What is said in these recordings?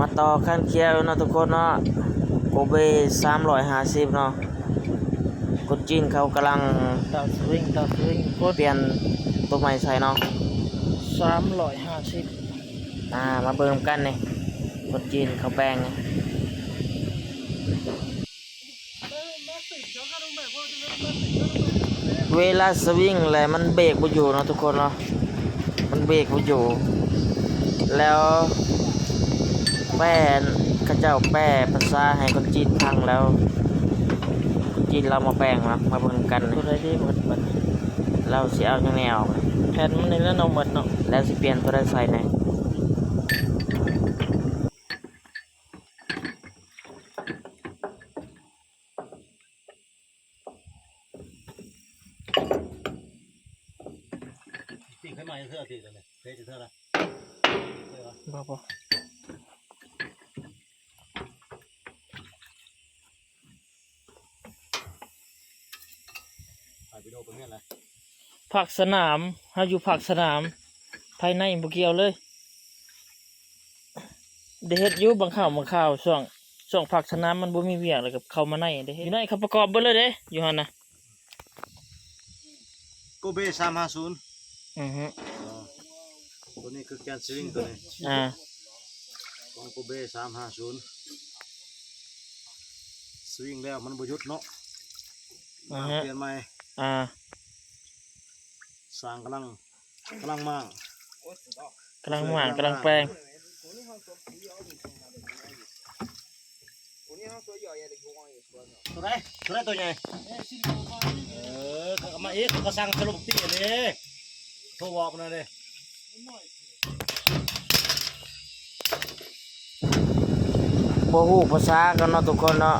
มาต่อขั้นเคียวเนาะทุกคนเนาะโกเบ350เนาะคนจีนเขากำลังดาวสวิงเปลี่ยนตัวใหม่ใส่เนาะ350มาเบิ่งกันนี่คนจีนเขาแปลงเวลาสวิงแหละมันเบรกบ่อยู่เนาะทุกคนเนาะมันเบรกบ่อยู่แล้วแป้ข้าเจ้าแป้ภาษาให้คนจีนฟังแล้วคนจีนเรามาแปลงมาเบิ่งกัน ตัวใดดีหมดบัด เราสิเอาจังแนว แผ่นมันนี่แล้วเอาหมดเนาะ แล้วสิเปลี่ยนตัวใดใส่ไหนตีขึ้นมาเท่าตีเลยเท่าเท่าไรบ่ ไปวิดีโอเป็นเงี้ยไร ผักสนามเฮาอยู่ผักสนามภายในบ่เกี่ยวเลยได้เฮ็ดอยู่บางข่าวช่วงผักสนามมันบ่มีเวียกแล้วก็เข้ามาในได้เฮ็ดอยู่ในเขาประกอบเบิดเลยเด้อยู่หั่นน่ะ โกเบ350ตัวนี้คือแกนสวิงตัวนี้ของโกเบ350สวิงแล้วมันบ่หยุดเนาะเปลี่ยนใหม่สร้างกำลังมากกำลังหว่านกำลังแปลงตัวไหนตัวใหญ่เอามาอีกก็สั่งสรุปตีเลยโทรบอกนะเลยบ่ฮู้ภาษากันเนาะทุกคนเนาะ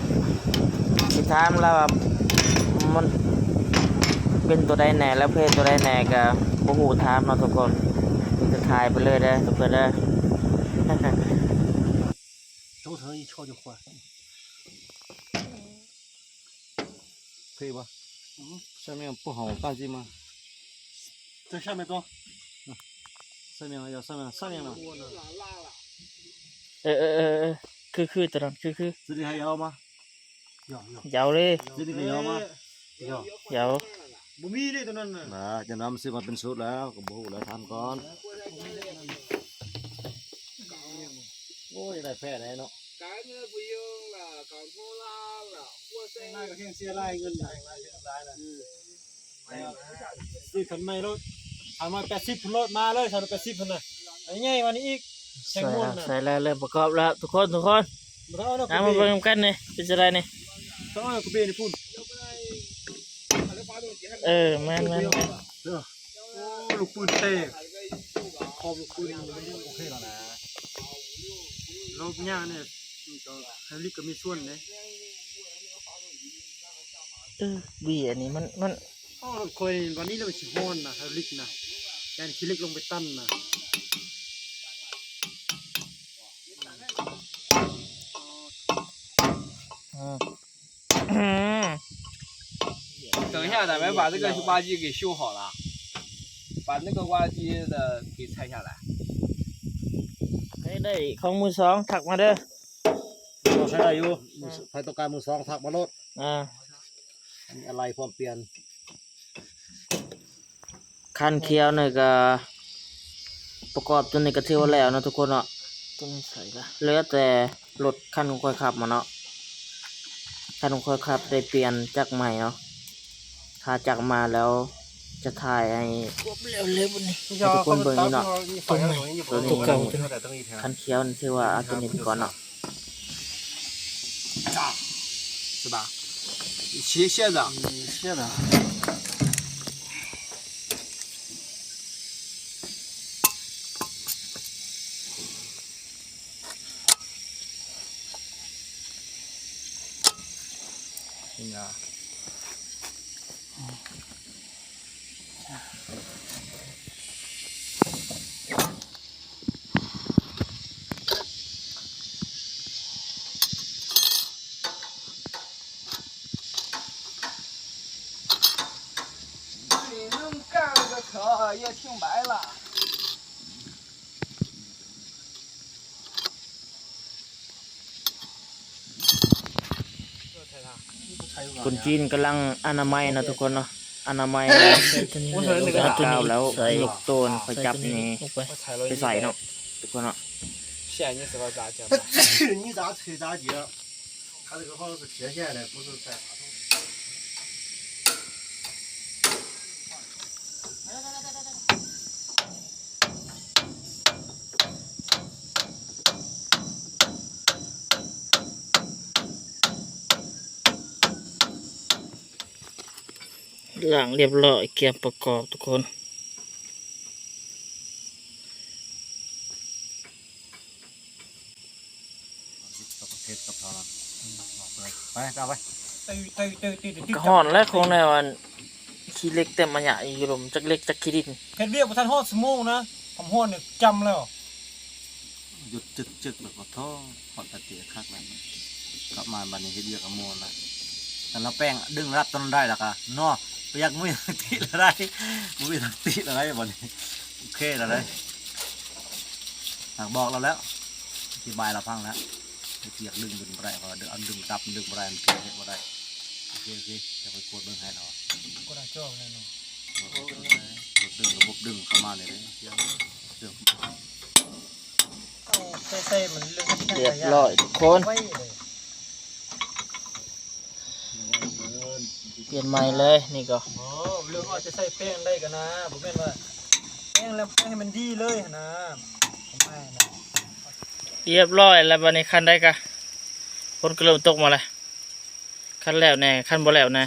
สิถามแล้วว่ามันเป็นตัวใดแหน่แล้วเพศตัวใดแหน่ก็บ่ฮู้ถามเนาะทุกคนจะถ่ายไปเลยเด้อทุกคนเด้อ周头一敲就坏，可以吧？下面不好干净吗？在下面装，上面要上面了。คือตัวนั้นคือ这里还要吗？要。ยาวเลย 这里还要吗？要。ยาวบ่มีเลยตัวนั้นน่ะจะนำซื้อมาเป็นสูตรแล้วก็บ่ฮู้แล้วทำก่อนโอ้ยได้แพ้ได้เนาะ改呢不用了搞错啦了我现在ก็แค่เสียรายเงินได้มาเสียรายนะซื้อคันใหม่รถเอามา80พุ่นรถมาเลยฉัน80พุ่นน่ะไอ้ใหญ่วันนี้อีกแซงม่วนน่ะใส่แล้วเริ่มประกอบแล้วทุกคนมาเบิ่งกันนี่เป็นจังไดนี่ต้องเอากระเบนนี่พุ่นแม่นโอ้ลูกปืนเตะขอบลูกปืนมันโอเคแล้วนะเราย่างเนี่ยไฮลิกก็มีส่วนเลยบีอันนี้มันอ๋อคอยวันนี้เราไปชิมอนนะไฮลิกนะแกนคิเล็กลงไปตั้นนะ等一下，咱们把这个挖机给修好了，把那个挖机的给拆下来。ได้ของมือสองถักมาเด้อเราใช้ได้อยู่ใครต้องการมือสองถักมาลดอะไรพร้อมเปลี่ยนคันเคียวนี่ก็ประกอบตัวนี้ก็ถือว่าแล้วเนาะทุกคนเนาะตัวนี้ใส่ละเหลือแต่รถคันของค่อยขับมาเนาะคันของค่อยขับได้เปลี่ยนจักรใหม่เนาะถ้าจักรมาแล้วจะถ่ายให้เร็วๆนี่ทุกคนเบิ่งนี่เนาะตัวนี้เก่าคันเคียวนี่ถือว่าเอาตัวนี้ไปก่อนเนาะ是吧？卸的。哎呀。也挺白了。คนจีนกำลังอนามัยนะทุกคนเนาะอนามัย ตัวนี้ เอาตัวนี้แล้ว ใส่ ลูกโตนไปจับนี่ ลงไป ไปใส่เนาะทุกคนเนาะ 线你知道咋接吗？你咋吹咋接？它这个好像是铁线的，不是在马桶。 ล้างเรียบร้อยเกียมประกอบทุกคน เทศกับทอนไปเอาไป กระห่อนและของในวันขี้เล็กเต็มมันใหญ่อยู่ลมจักเล็กจักขี้ดิน เฮ็ดเรียกประธานฮอดสมงนะผมฮอดเนี่ยจำแล้ว หยุดจึกแล้วก็ท้อพอตะเตียคักแล้วกลับมาบัดนี้เฮ็ดเวียกกับโมนละแต่ละแป้งดึงรับต้นได้แล้วก็เนาะไปยักมือติละได้มือติละได้บัดนี้โอเคแล้วได้หากบอกเราแล้วอธิบายเราฟังแล้วเทียกดึงบ่ได้พอดึงดึงตับดึงบ่ได้มันเฮ็ดบ่ได้โอเคจะไปกดเบิ่งให้เรา ก็ได้ชอบแน่นอน กดดึงระบบดึงเข้ามาเลยเด้เรื่อง ใส่มันเรื่อง เรียบร้อยทุกคน ไว้เลย เปลี่ยนใหม่เลยนี่ก็ อ๋อเรื่องว่าจะใส่แป้งได้กันนะผมแม่นว่าแป้งแล้วแป้งให้มันดีเลยนะผมไม่นะ เรียบร้อยแล้วบัดนี้คันได้กะฝนก็เริ่มตกมาแล้วคันแล้วแน่คันบ่แล้วแน่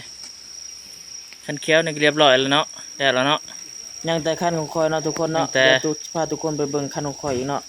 คันเขียวนี่ก็เรียบร้อยแล้วเนาะแล้วเนาะ ยังแต่ขั้นของคอยเนาะทุกคนเนาะ ยังแต่ เดี๋ยวพาทุกคนไปเบิ่งขั้นของคอยอีกเนาะ